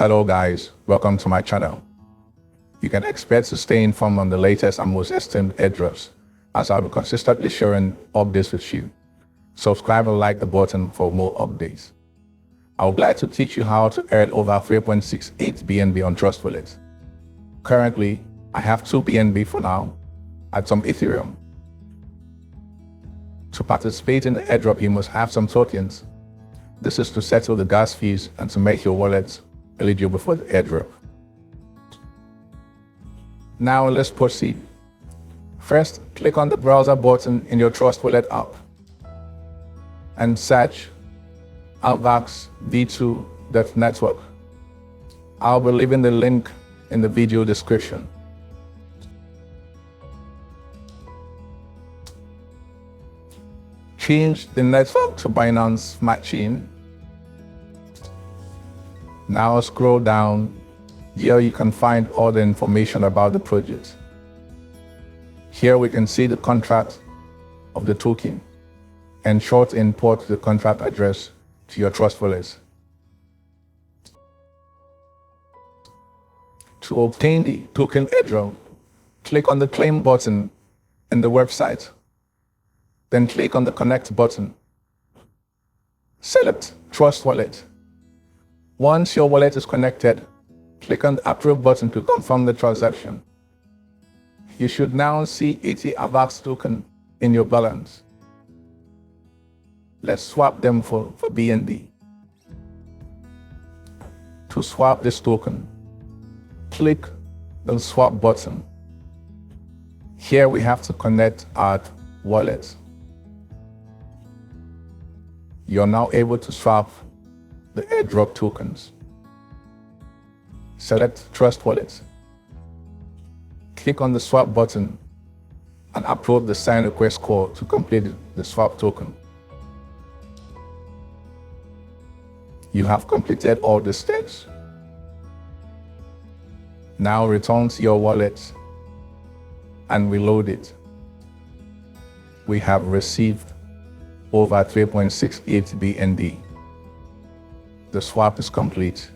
Hello guys, welcome to my channel. You can expect to stay informed on the latest and most esteemed airdrops, as I'll be consistently sharing updates with you. Subscribe and like the button for more updates. I would like to teach you how to earn over 3.68 BNB on TrustWallet. Currently, I have 2 BNB for now, and some Ethereum. To participate in the airdrop, you must have some tokens. This is to settle the gas fees and to make your wallet eligible for the airdrop. Now let's proceed. First, click on the browser button in your TrustWallet app and search Avax v2.network. I'll be leaving the link in the video description. Change the network to Binance Smart Chain. Now scroll down. Here you can find all the information about the project. Here we can see the contract of the token and short import the contract address to your TrustWallet. To obtain the token airdrop, click on the claim button in the website. Then click on the connect button. Select TrustWallet. Once your wallet is connected, click on the approve button to confirm the transaction. You should now see 80 Avax token in your balance. Let's swap them for BNB. To swap this token, click the swap button. Here we have to connect our wallet. You're now able to swap the airdrop tokens. Select TrustWallet. Click on the swap button and upload the sign request code to complete the swap token. You have completed all the steps. Now return to your wallet and reload it. We have received over 3.68 BNB. The swap is complete.